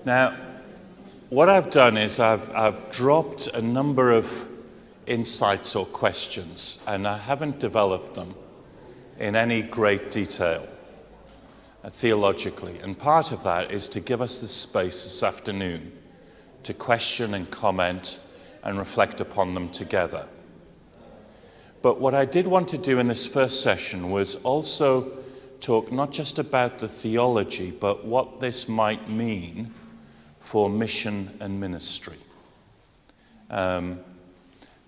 Now, what I've done is I've dropped a number of insights or questions, and I haven't developed them in any great detail theologically. And part of that is to give us the space this afternoon to question and comment and reflect upon them together. But what I did want to do in this first session was also talk not just about the theology, but what this might mean for mission and ministry.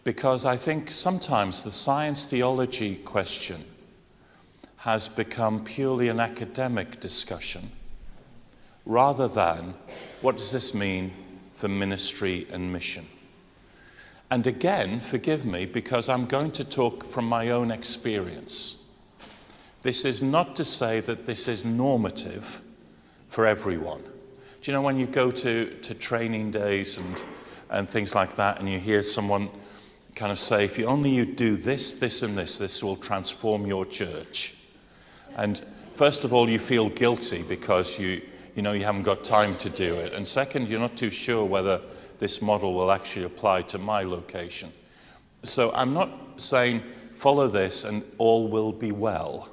Because I think sometimes the science-theology question has become purely an academic discussion, rather than what does this mean for ministry and mission. And again, forgive me, because I'm going to talk from my own experience. This is not to say that this is normative for everyone. Do you know when you go to training days and things like that, and you hear someone kind of say, if you only do this, this and this will transform your church. And first of all, you feel guilty because you know you haven't got time to do it. And second, you're not too sure whether this model will actually apply to my location. So I'm not saying follow this and all will be well,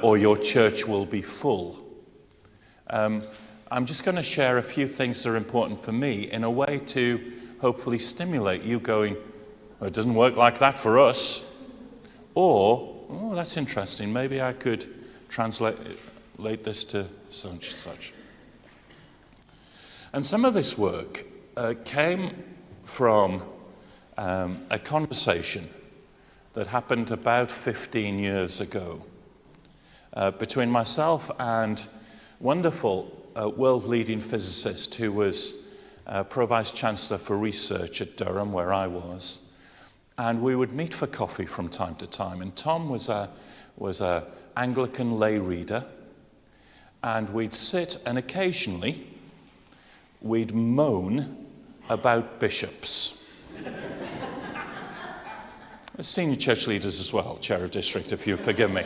or your church will be full. I'm just going to share a few things that are important for me in a way to hopefully stimulate you going, oh, it doesn't work like that for us. Or, oh, that's interesting, maybe I could translate this to such and such. And some of this work came from a conversation that happened about 15 years ago between myself and wonderful world-leading physicist who was Pro-Vice Chancellor for Research at Durham, where I was. And we would meet for coffee from time to time. And Tom was a Anglican lay reader. And we'd sit, and occasionally we'd moan about bishops. Senior church leaders as well, Chair of District, if you forgive me.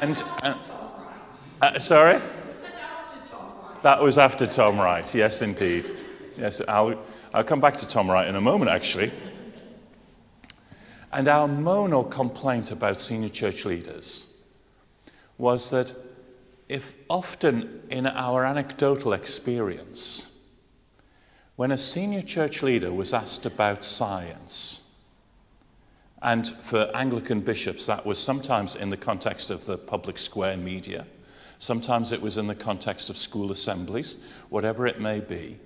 And sorry? That was after Tom Wright, yes, indeed. Yes, I'll come back to Tom Wright in a moment, actually. And our moan or complaint about senior church leaders was that if often in our anecdotal experience, when a senior church leader was asked about science, and for Anglican bishops that was sometimes in the context of the public square media, sometimes it was in the context of school assemblies, whatever it may be.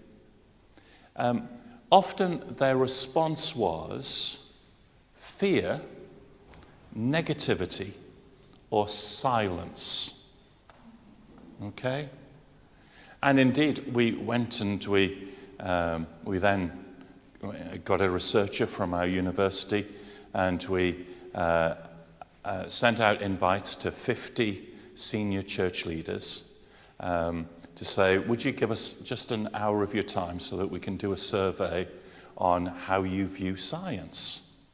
Often their response was fear, negativity, or silence. Okay? And indeed, we went and we then got a researcher from our university, and we sent out invites to 50 senior church leaders to say, would you give us just an hour of your time so that we can do a survey on how you view science?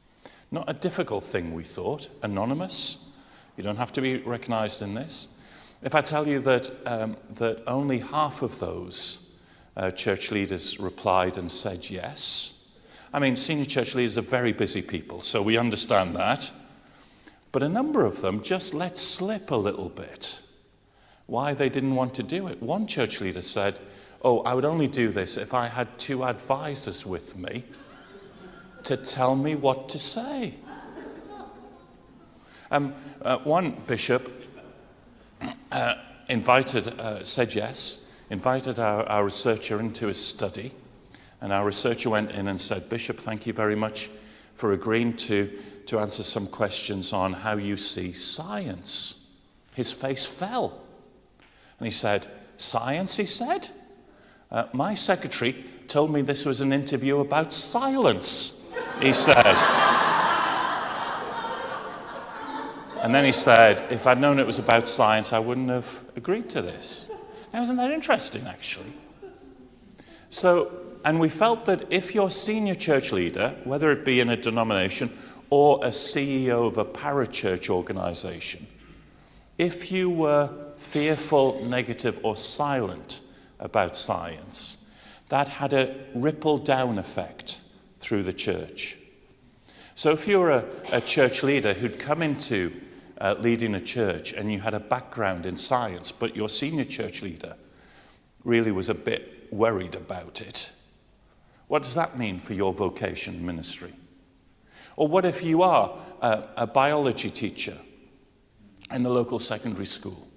Not a difficult thing, we thought. Anonymous. You don't have to be recognized in this. If I tell you that only half of those church leaders replied and said yes. I mean, senior church leaders are very busy people, so we understand that. But a number of them just let slip a little bit why they didn't want to do it. One church leader said, oh, I would only do this if I had 2 advisors with me to tell me what to say. One bishop said yes, invited our researcher into his study, and our researcher went in and said, Bishop, thank you very much for agreeing to answer some questions on how you see science. His face fell. And he said, science, he said? My secretary told me this was an interview about silence, he said. And then he said, if I'd known it was about science, I wouldn't have agreed to this. Now, isn't that interesting, actually? So, and we felt that if your senior church leader, whether it be in a denomination or a CEO of a parachurch organization, if you were fearful, negative, or silent about science, that had a ripple down effect through the church. So if you were a church leader who'd come into leading a church and you had a background in science, but your senior church leader really was a bit worried about it, what does that mean for your vocation ministry? Or what if you are a biology teacher in the local secondary school,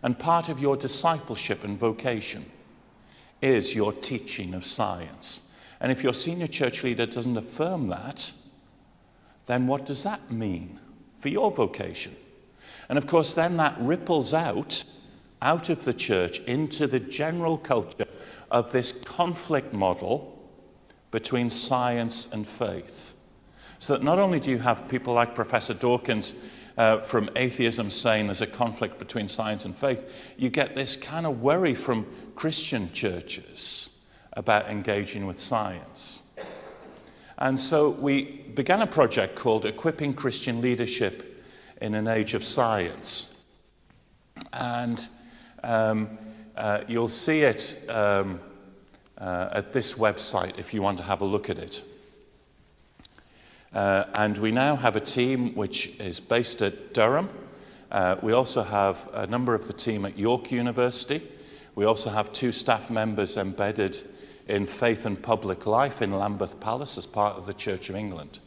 and part of your discipleship and vocation is your teaching of science? And if your senior church leader doesn't affirm that, then what does that mean for your vocation? And of course, then that ripples out of the church into the general culture of this conflict model between science and faith. So that not only do you have people like Professor Dawkins from atheism saying there's a conflict between science and faith, you get this kind of worry from Christian churches about engaging with science. And so we began a project called Equipping Christian Leadership in an Age of Science. And you'll see it at this website if you want to have a look at it. And we now have a team which is based at Durham. We also have a number of the team at York University. We also have 2 staff members embedded in Faith and Public Life in Lambeth Palace as part of the Church of England.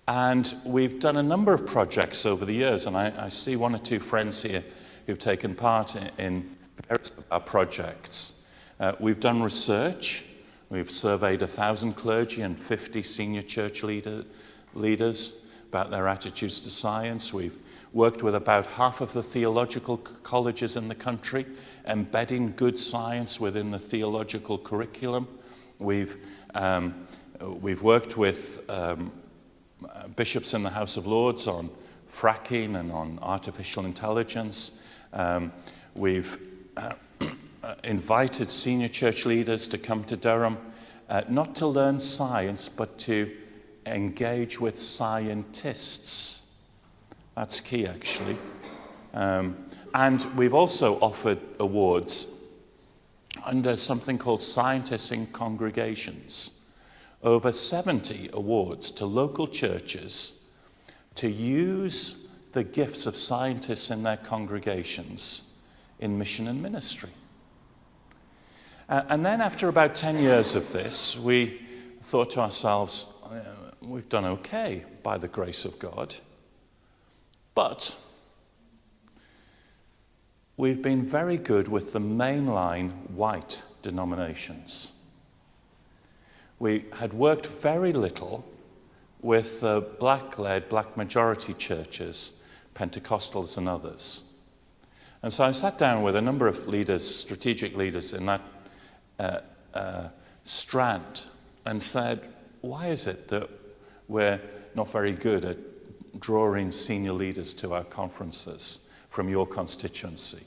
And we've done a number of projects over the years, and I see 1 or 2 friends here who've taken part in various of our projects. We've done research. We've surveyed 1,000 clergy and 50 senior church leaders about their attitudes to science. We've worked with about half of the theological colleges in the country, embedding good science within the theological curriculum. We've worked with bishops in the House of Lords on fracking and on artificial intelligence. We've invited senior church leaders to come to Durham, not to learn science, but to engage with scientists. That's key, actually. And we've also offered awards under something called Scientists in Congregations. Over 70 awards to local churches to use the gifts of scientists in their congregations in mission and ministry. And then after about 10 years of this, we thought to ourselves, we've done okay by the grace of God, but we've been very good with the mainline white denominations. We had worked very little with the black-led, black-majority churches, Pentecostals and others. And so I sat down with a number of leaders, strategic leaders in that strand, and said, why is it that we're not very good at drawing senior leaders to our conferences from your constituency?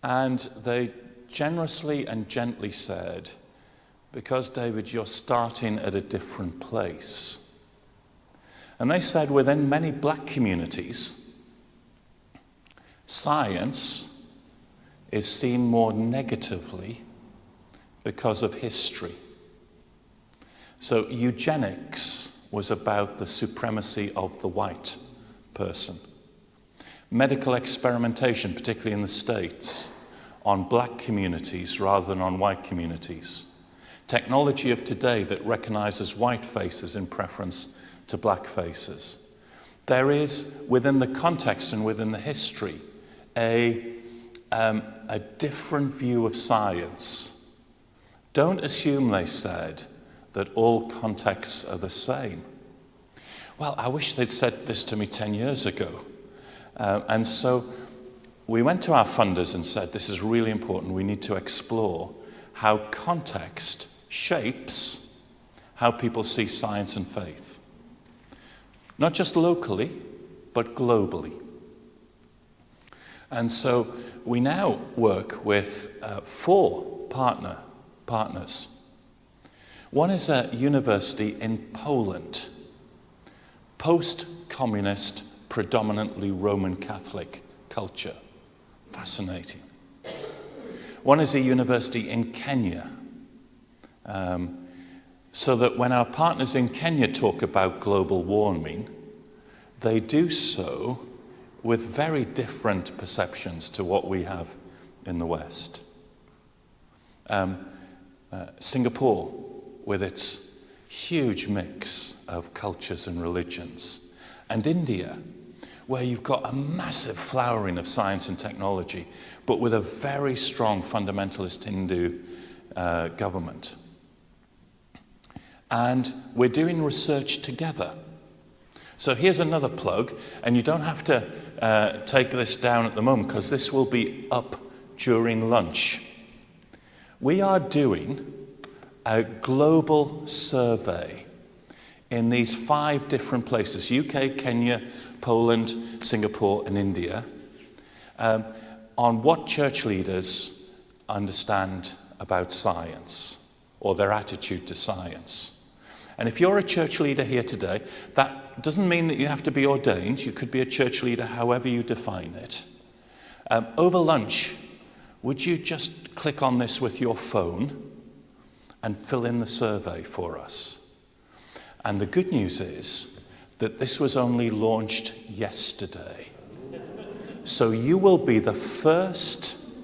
And they generously and gently said, because, David, you're starting at a different place. And they said within many black communities, science is seen more negatively because of history. So eugenics was about the supremacy of the white person. Medical experimentation, particularly in the States, on black communities rather than on white communities. Technology of today that recognizes white faces in preference to black faces. There is, within the context and within the history, a different view of science. Don't assume, they said, that all contexts are the same. Well, I wish they'd said this to me 10 years ago. And so we went to our funders and said, this is really important. We need to explore how context shapes how people see science and faith. Not just locally, but globally. And so we now work with 4 partners. One is a university in Poland, post-communist, predominantly Roman Catholic culture. Fascinating. One is a university in Kenya. So that when our partners in Kenya talk about global warming, they do so with very different perceptions to what we have in the West. Singapore, with its huge mix of cultures and religions, and India, where you've got a massive flowering of science and technology, but with a very strong fundamentalist Hindu government. And we're doing research together. So here's another plug, and you don't have to take this down at the moment because this will be up during lunch. We are doing a global survey in these 5 different places, UK, Kenya, Poland, Singapore, and India, on what church leaders understand about science or their attitude to science. And if you're a church leader here today, that doesn't mean that you have to be ordained. You could be a church leader however you define it. Over lunch, would you just click on this with your phone and fill in the survey for us? And the good news is that this was only launched yesterday. So you will be the first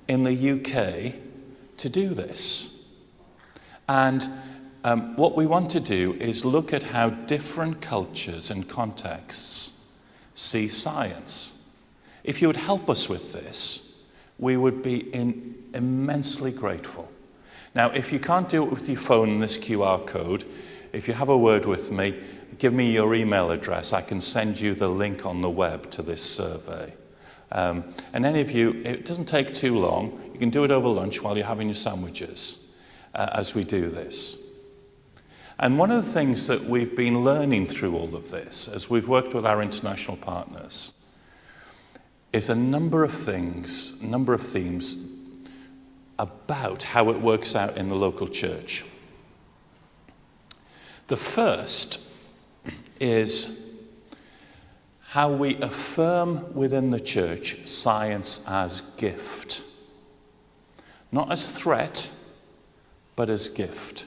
in the UK to do this. And what we want to do is look at how different cultures and contexts see science. If you would help us with this, we would be immensely grateful. Now, if you can't do it with your phone and this QR code, if you have a word with me, give me your email address. I can send you the link on the web to this survey. And any of you, it doesn't take too long. You can do it over lunch while you're having your sandwiches as we do this. And one of the things that we've been learning through all of this, as we've worked with our international partners, is a number of things, a number of themes about how it works out in the local church. The first is how we affirm within the church science as gift. Not as threat, but as gift.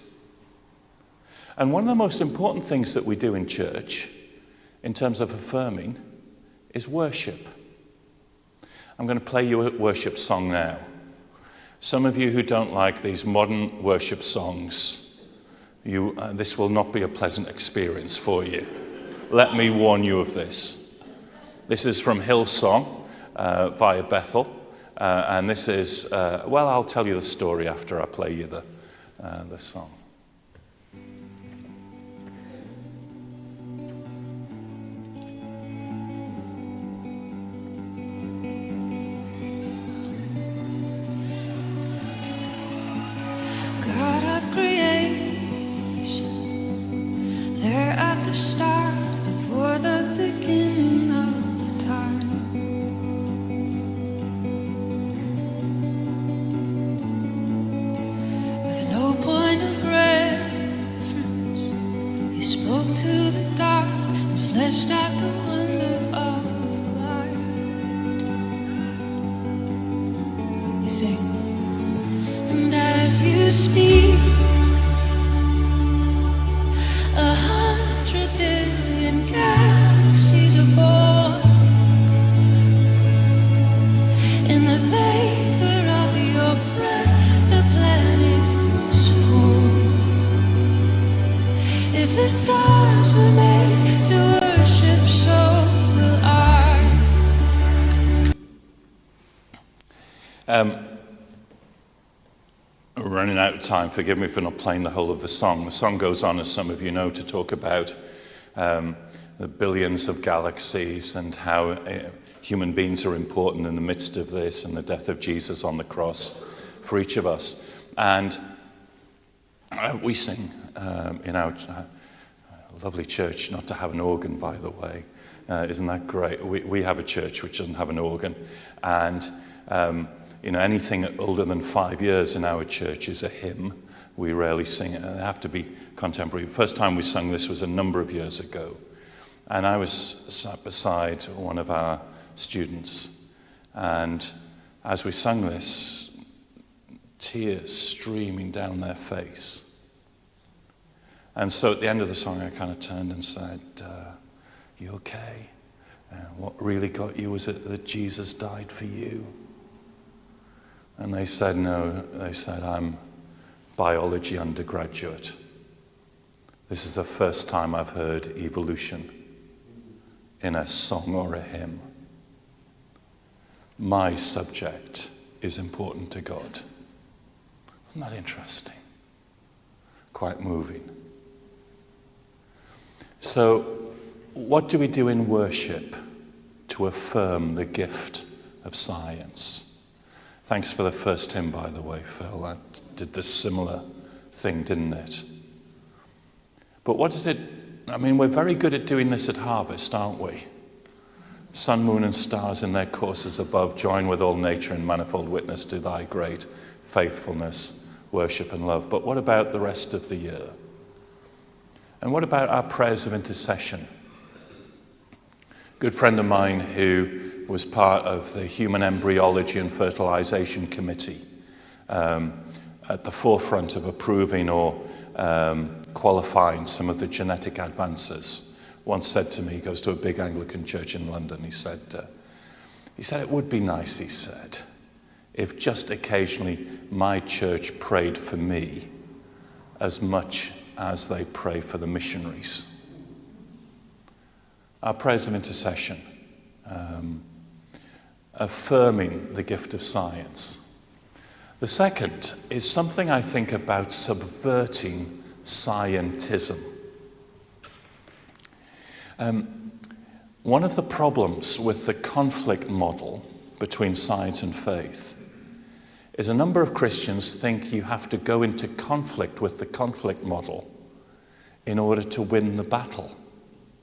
And one of the most important things that we do in church, in terms of affirming, is worship. I'm going to play you a worship song now. Some of you who don't like these modern worship songs, this will not be a pleasant experience for you. Let me warn you of this. This is from Hillsong via Bethel. And this is, well, I'll tell you the story after I play you the song. And as you speak, 100 billion galaxies are born. In the vapor of your breath, the planets form. If the stars were made to worship, so will I. We're running out of time. Forgive me for not playing the whole of the song. The song goes on, as some of you know, to talk about the billions of galaxies and how human beings are important in the midst of this, and the death of Jesus on the cross for each of us. And we sing in our lovely church, not to have an organ, by the way. Isn't that great? We have a church which doesn't have an organ. And anything older than 5 years in our church is a hymn. We rarely sing it. They have to be contemporary. The first time we sung this was a number of years ago. And I was sat beside one of our students And as we sung this, tears streaming down their face. And so at the end of the song, I kind of turned and said, you okay? What really got you was it that Jesus died for you? And they said, no. They said, I'm biology undergraduate. This is the first time I've heard evolution in a song or a hymn. My subject is important to God. Isn't that interesting? Quite moving. So, what do we do in worship to affirm the gift of science? Thanks for the first hymn, by the way, Phil. That did the similar thing, didn't it? But what is it? I mean, we're very good at doing this at Harvest, aren't we? Sun, moon, and stars in their courses above join with all nature in manifold witness to thy great faithfulness, worship, and love. But what about the rest of the year? And what about our prayers of intercession? A good friend of mine who was part of the Human Embryology and Fertilization Committee, at the forefront of approving or qualifying some of the genetic advances, once said to me, he goes to a big Anglican church in London, he said it would be nice, he said, if just occasionally my church prayed for me as much as they pray for the missionaries. Our prayers of intercession, affirming the gift of science. The second is something I think about subverting scientism. One of the problems with the conflict model between science and faith is a number of Christians think you have to go into conflict with the conflict model in order to win the battle.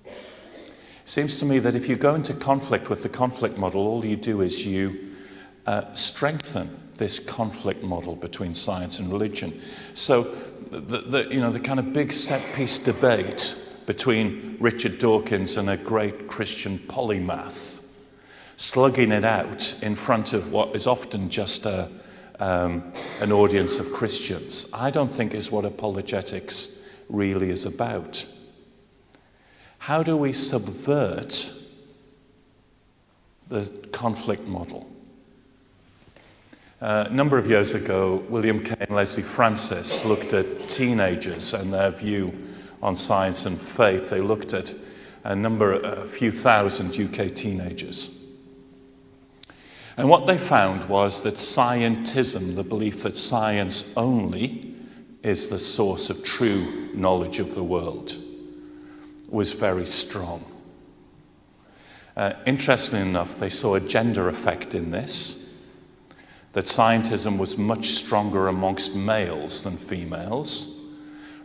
It seems to me that if you go into conflict with the conflict model, all you do is you strengthen this conflict model between science and religion. So the kind of big set-piece debate between Richard Dawkins and a great Christian polymath, slugging it out in front of what is often just an audience of Christians, I don't think is what apologetics really is about. How do we subvert the conflict model? A number of years ago, William K. and Leslie Francis looked at teenagers and their view on science and faith. They looked at a few thousand UK teenagers. And what they found was that scientism, the belief that science only is the source of true knowledge of the world, was very strong. Interestingly enough, they saw a gender effect in this, that scientism was much stronger amongst males than females.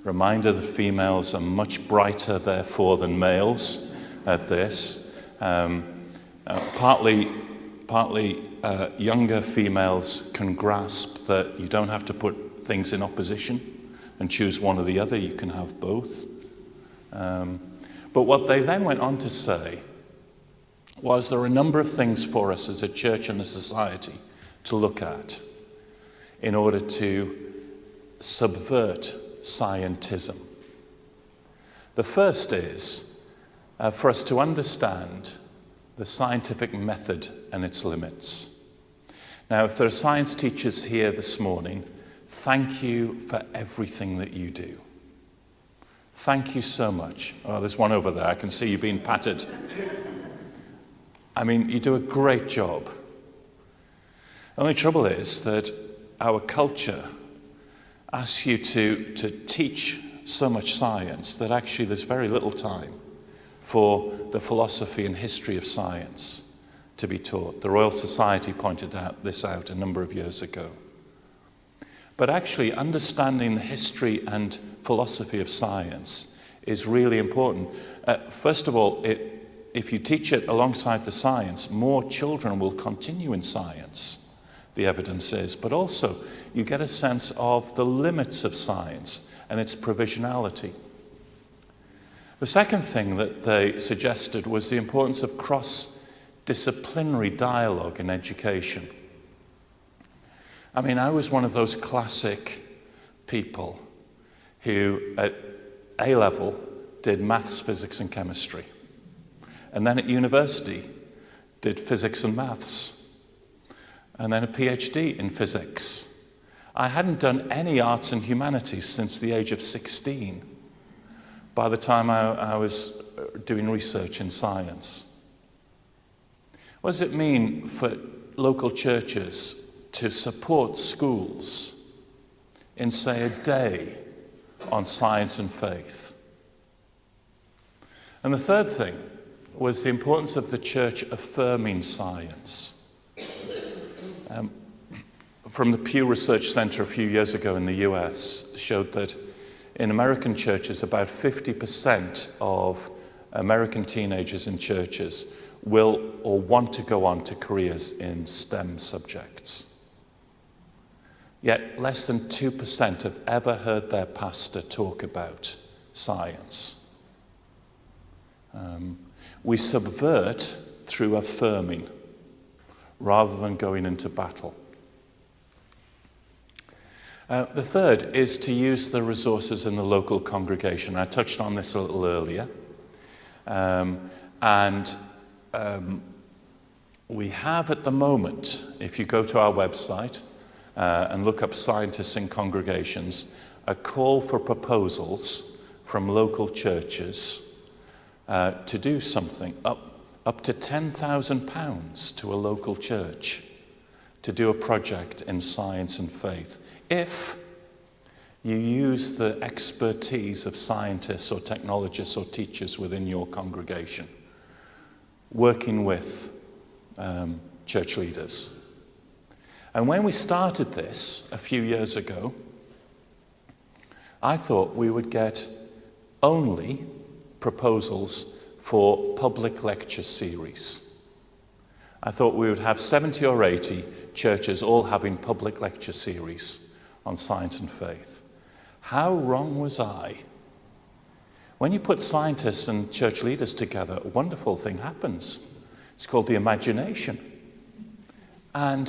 Reminder that females are much brighter, therefore, than males at this. Partly younger females can grasp that you don't have to put things in opposition and choose one or the other. You can have both. But what they then went on to say was there are a number of things for us as a church and a society to look at in order to subvert scientism. The first is for us to understand the scientific method and its limits. Now, if there are science teachers here this morning, thank you for everything that you do. Thank you so much. Oh, there's one over there. I can see you being patted. I mean, you do a great job. The only trouble is that our culture asks you to teach so much science that actually there's very little time for the philosophy and history of science to be taught. The Royal Society pointed this out a number of years ago. But actually understanding the history and philosophy of science is really important. First of all, if you teach it alongside the science, more children will continue in science, the evidence is. But also, you get a sense of the limits of science and its provisionality. The second thing that they suggested was the importance of cross-disciplinary disciplinary dialogue in education. I mean, I was one of those classic people who at A-level did maths, physics and chemistry. And then at university did physics and maths. And then a PhD in physics. I hadn't done any arts and humanities since the age of 16, by the time I was doing research in science. What does it mean for local churches to support schools in, say, a day on science and faith? And the third thing was the importance of the church affirming science. From the Pew Research Center a few years ago in the US showed that in American churches, about 50% of American teenagers in churches will or want to go on to careers in STEM subjects. Yet less than 2% have ever heard their pastor talk about science. We subvert through affirming rather than going into battle. The third is to use the resources in the local congregation. I touched on this a little earlier. We have at the moment, if you go to our website and look up scientists in congregations, a call for proposals from local churches to do something, up to £10,000 to a local church to do a project in science and faith. If you use the expertise of scientists or technologists or teachers within your congregation, working with church leaders. And when we started this a few years ago, I thought we would get only proposals for public lecture series. I thought we would have 70 or 80 churches all having public lecture series on science and faith. How wrong was I? When you put scientists and church leaders together, a wonderful thing happens. It's called the imagination. And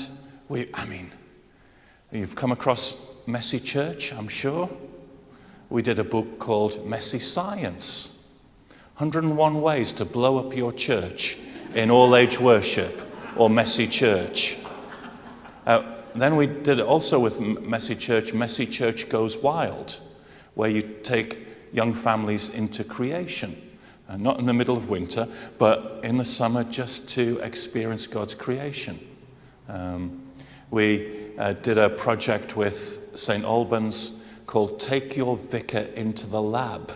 you've come across Messy Church, I'm sure. We did a book called Messy Science. 101 Ways to Blow Up Your Church in All-Age Worship, or Messy Church. Then we did it also with Messy Church Goes Wild, where you take young families into creation. Not in the middle of winter, but in the summer just to experience God's creation. We did a project with St. Albans called Take Your Vicar into the Lab.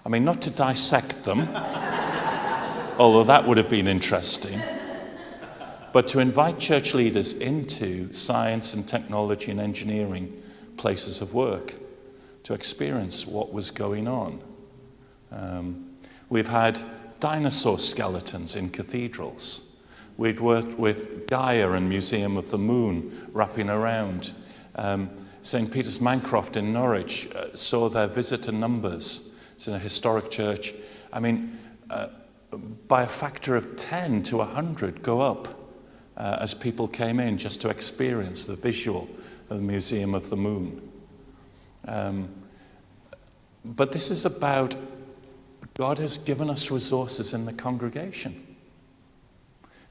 I mean, not to dissect them, although that would have been interesting, but to invite church leaders into science and technology and engineering places of work to experience what was going on. We've had dinosaur skeletons in cathedrals. We'd worked with Gaia and Museum of the Moon wrapping around. St. Peter's Mancroft in Norwich saw their visitor numbers. It's in a historic church. I mean, by a factor of 10 to 100 go up as people came in just to experience the visual of the Museum of the Moon. But this is about God has given us resources in the congregation.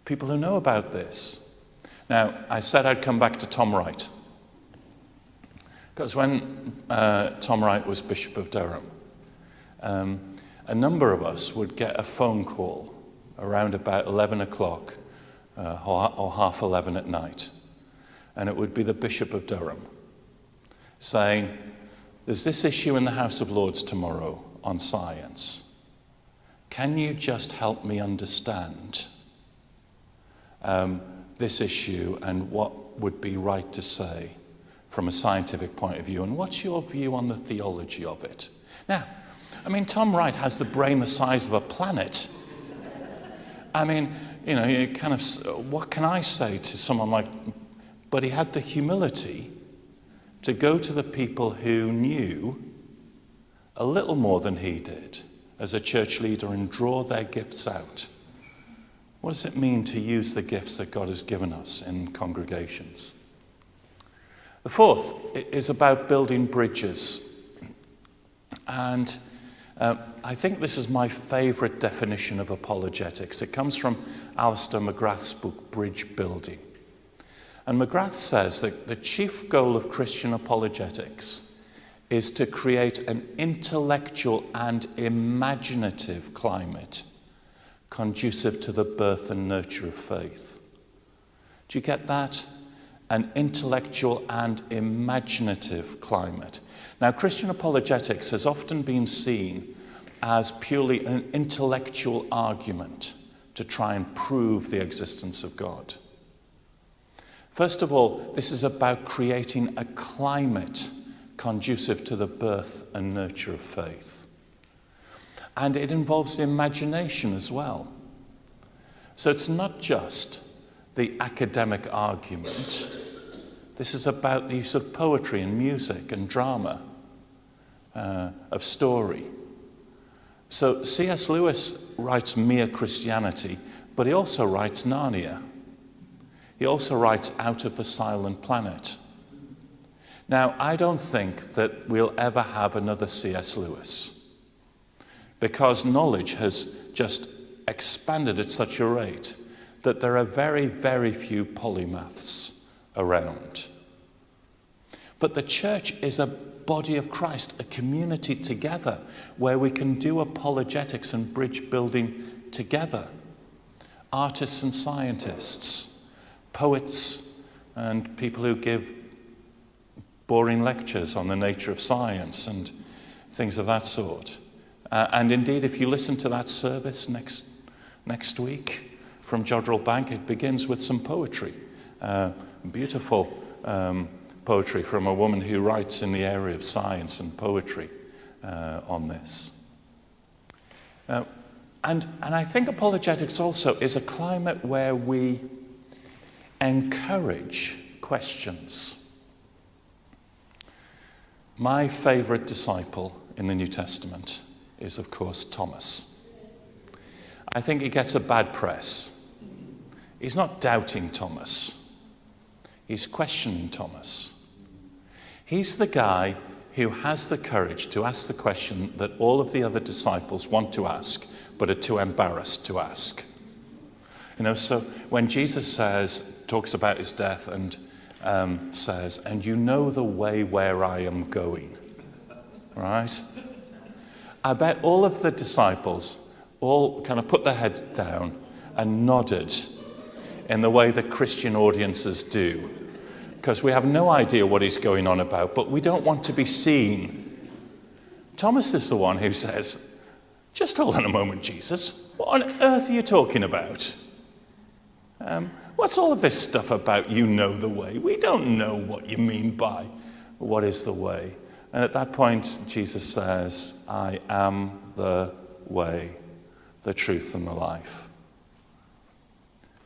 People who know about this. Now, I said I'd come back to Tom Wright. Because when Tom Wright was Bishop of Durham, a number of us would get a phone call around about 11 o'clock or half 11 at night. And it would be the Bishop of Durham saying, there's this issue in the House of Lords tomorrow on science. Can you just help me understand this issue and what would be right to say from a scientific point of view? And what's your view on the theology of it? Now, I mean, Tom Wright has the brain the size of a planet. I mean, you kind of, what can I say to someone like, but he had the humility to go to the people who knew a little more than he did as a church leader and draw their gifts out. What does it mean to use the gifts that God has given us in congregations? The fourth is about building bridges. And I think this is my favourite definition of apologetics. It comes from Alistair McGrath's book, Bridge Building. And McGrath says that the chief goal of Christian apologetics is to create an intellectual and imaginative climate conducive to the birth and nurture of faith. Do you get that? An intellectual and imaginative climate. Now, Christian apologetics has often been seen as purely an intellectual argument to try and prove the existence of God. First of all, this is about creating a climate conducive to the birth and nurture of faith. And it involves the imagination as well. So it's not just the academic argument. This is about the use of poetry and music and drama, of story. So C.S. Lewis writes Mere Christianity, but he also writes Narnia. He also writes Out of the Silent Planet. Now, I don't think that we'll ever have another C.S. Lewis, because knowledge has just expanded at such a rate that there are very, very few polymaths around. But the church is a body of Christ, a community together where we can do apologetics and bridge building together. Artists and scientists, poets and people who give boring lectures on the nature of science and things of that sort. And indeed, if you listen to that service next week from Jodrell Bank, it begins with some poetry, beautiful poetry from a woman who writes in the area of science and poetry on this. And I think apologetics also is a climate where we encourage questions. My favorite disciple in the New Testament is, of course, Thomas. I think he gets a bad press. He's not doubting Thomas. He's questioning Thomas. He's the guy who has the courage to ask the question that all of the other disciples want to ask, but are too embarrassed to ask. So when Jesus talks about his death and says, and you know the way where I am going, right? I bet all of the disciples all kind of put their heads down and nodded in the way that Christian audiences do, because we have no idea what he's going on about, but we don't want to be seen. Thomas is the one who says, just hold on a moment, Jesus. What on earth are you talking about? What's all of this stuff about you know the way? We don't know what you mean by what is the way. And at that point, Jesus says, I am the way, the truth, and the life.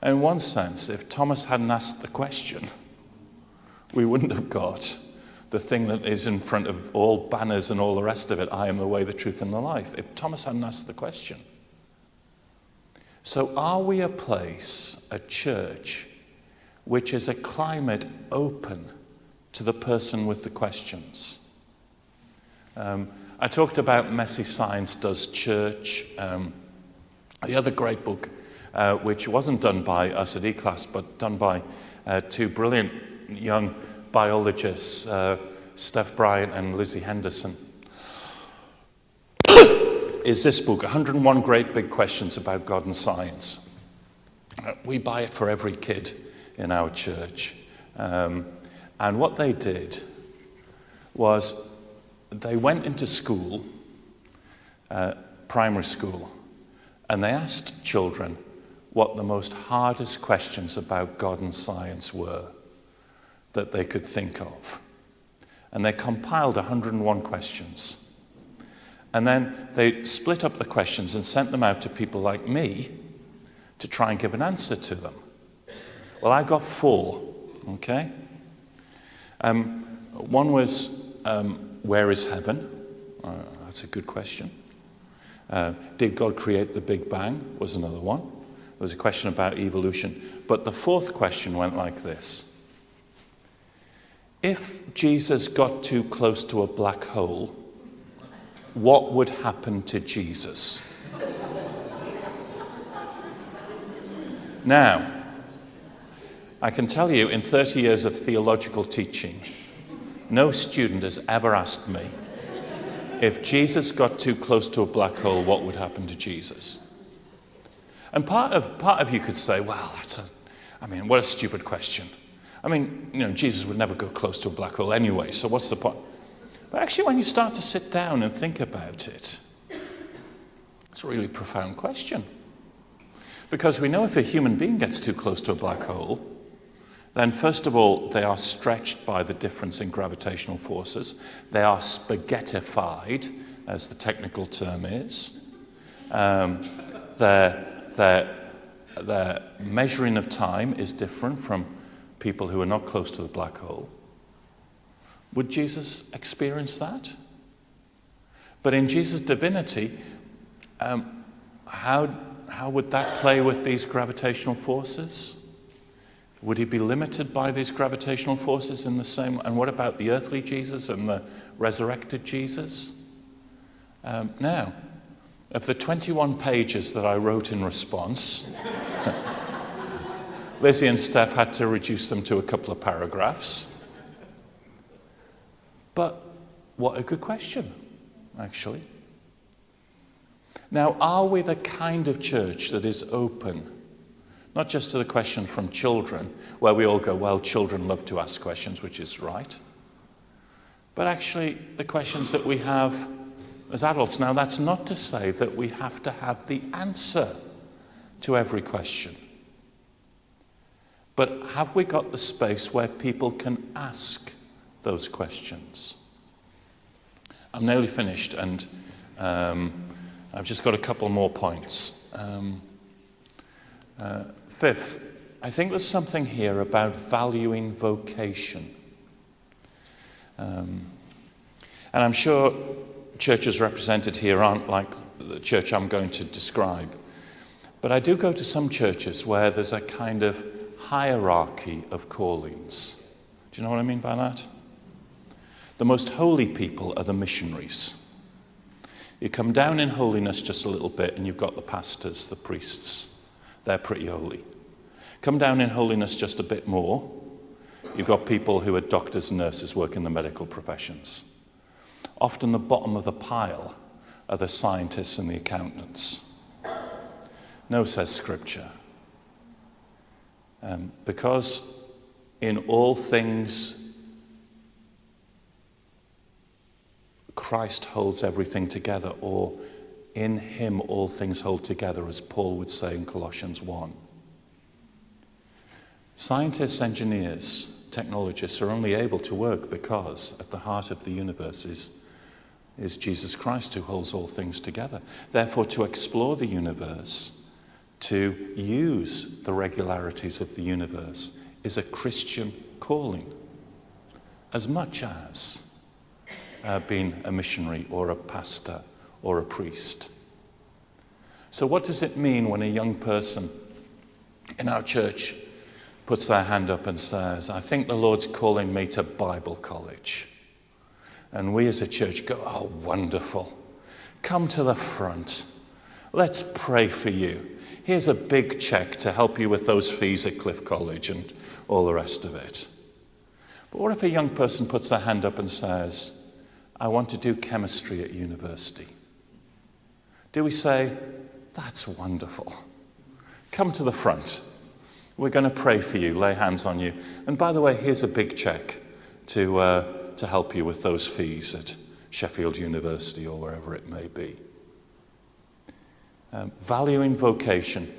In one sense, if Thomas hadn't asked the question, we wouldn't have got the thing that is in front of all banners and all the rest of it, I am the way, the truth, and the life. If Thomas hadn't asked the question. So are we a place, a church, which is a climate open to the person with the questions? I talked about Messy Science Does Church. The other great book, which wasn't done by us at E-Class, but done by two brilliant young biologists, Steph Bryant and Lizzie Henderson, is this book, 101 Great Big Questions About God and Science. We buy it for every kid in our church. And what they did was they went into school, primary school, and they asked children what the most hardest questions about God and science were that they could think of. And they compiled 101 questions. And then they split up the questions and sent them out to people like me to try and give an answer to them. Well, I got 4, okay? One was, where is heaven? That's a good question. Did God create the Big Bang? Was another one. was a question about evolution. But the fourth question went like this. If Jesus got too close to a black hole, what would happen to Jesus? Now, I can tell you in 30 years of theological teaching, no student has ever asked me, if Jesus got too close to a black hole, what would happen to Jesus? And part of you could say, well, what a stupid question. Jesus would never go close to a black hole anyway, so what's the point? But actually, when you start to sit down and think about it, it's a really profound question. Because we know if a human being gets too close to a black hole, then first of all, they are stretched by the difference in gravitational forces. They are spaghettified, as the technical term is. Their measuring of time is different from people who are not close to the black hole. Would Jesus experience that? But in Jesus' divinity, how would that play with these gravitational forces? Would he be limited by these gravitational forces in the same? And what about the earthly Jesus and the resurrected Jesus? Now, of the 21 pages that I wrote in response, Lizzie and Steph had to reduce them to a couple of paragraphs. But what a good question, actually. Now, are we the kind of church that is open, not just to the question from children, where we all go, well, children love to ask questions, which is right, but actually the questions that we have as adults? Now, that's not to say that we have to have the answer to every question. But have we got the space where people can ask those questions? I'm nearly finished, and I've just got a couple more points. Fifth, I think there's something here about valuing vocation. And I'm sure churches represented here aren't like the church I'm going to describe. But I do go to some churches where there's a kind of hierarchy of callings. Do you know what I mean by that? The most holy people are the missionaries. You come down in holiness just a little bit and you've got the pastors, the priests. They're pretty holy. Come down in holiness just a bit more. You've got people who are doctors and nurses, work in the medical professions. Often the bottom of the pile are the scientists and the accountants. No, says Scripture. Because in all things, Christ holds everything together, or in him all things hold together, as Paul would say in Colossians 1. Scientists, engineers, technologists are only able to work because at the heart of the universe is Jesus Christ, who holds all things together. Therefore, to explore the universe, to use the regularities of the universe, is a Christian calling, as much as being a missionary or a pastor or a priest. So what does it mean when a young person in our church puts their hand up and says, I think the Lord's calling me to Bible college? And we as a church go, oh, wonderful. Come to the front. Let's pray for you. Here's a big check to help you with those fees at Cliff College and all the rest of it. But what if a young person puts their hand up and says, I want to do chemistry at university? Do we say, that's wonderful. Come to the front. We're going to pray for you, lay hands on you. And by the way, here's a big check to help you with those fees at Sheffield University or wherever it may be. Valuing vocation.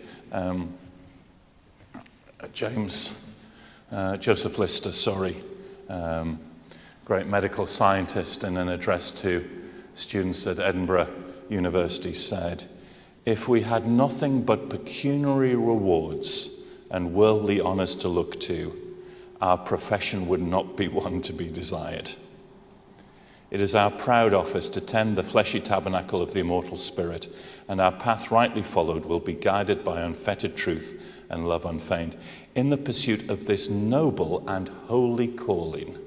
Joseph Lister, great medical scientist, in an address to students at Edinburgh University said, if we had nothing but pecuniary rewards and worldly honours to look to, our profession would not be one to be desired. It is our proud office to tend the fleshy tabernacle of the immortal Spirit, and our path rightly followed will be guided by unfettered truth and love unfeigned. In the pursuit of this noble and holy calling,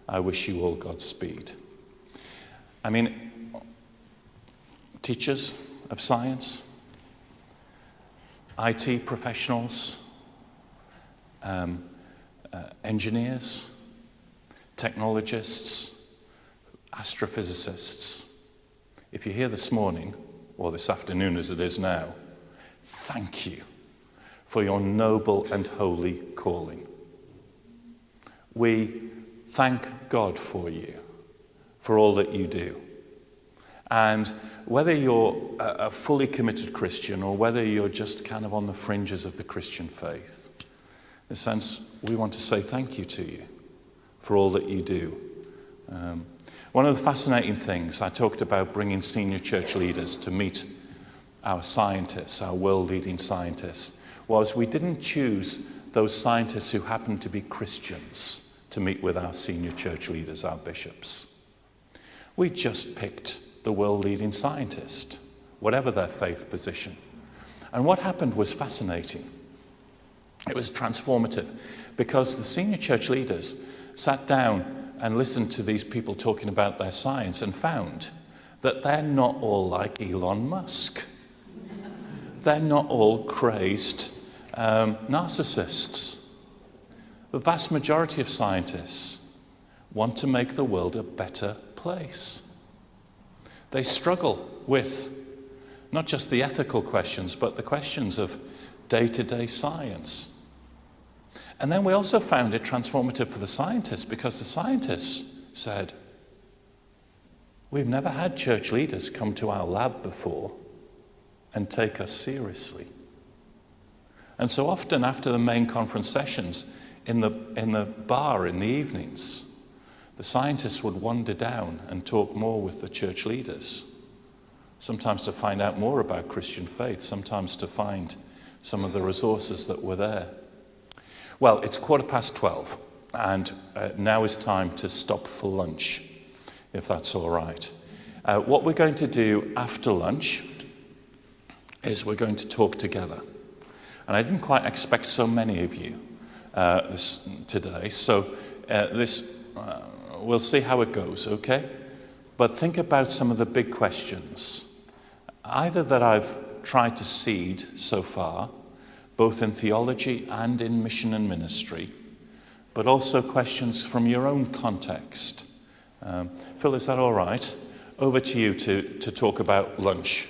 I wish you all Godspeed. I mean, teachers of science, IT professionals, engineers, technologists, astrophysicists. If you're here this morning, or this afternoon as it is now, thank you for your noble and holy calling. We thank God for you, for all that you do. And whether you're a fully committed Christian or whether you're just kind of on the fringes of the Christian faith, in a sense, we want to say thank you to you for all that you do. One of the fascinating things, I talked about bringing senior church leaders to meet our scientists, our world-leading scientists, was we didn't choose those scientists who happened to be Christians to meet with our senior church leaders, our bishops. We just picked the world-leading scientist, whatever their faith position. And what happened was fascinating. It was transformative because the senior church leaders sat down and listened to these people talking about their science and found that they're not all like Elon Musk. They're not all crazed narcissists. The vast majority of scientists want to make the world a better place. They struggle with not just the ethical questions, but the questions of day-to-day science. And then we also found it transformative for the scientists because the scientists said, we've never had church leaders come to our lab before and take us seriously. And so often after the main conference sessions, in the bar in the evenings, the scientists would wander down and talk more with the church leaders, sometimes to find out more about Christian faith, sometimes to find some of the resources that were there. Well, it's 12:15, and now is time to stop for lunch, if that's all right. What we're going to do after lunch is we're going to talk together. And I didn't quite expect so many of you today, so we'll see how it goes, okay? But think about some of the big questions, either that I've tried to seed so far, both in theology and in mission and ministry, but also questions from your own context. Phil, is that all right? Over to you to talk about lunch.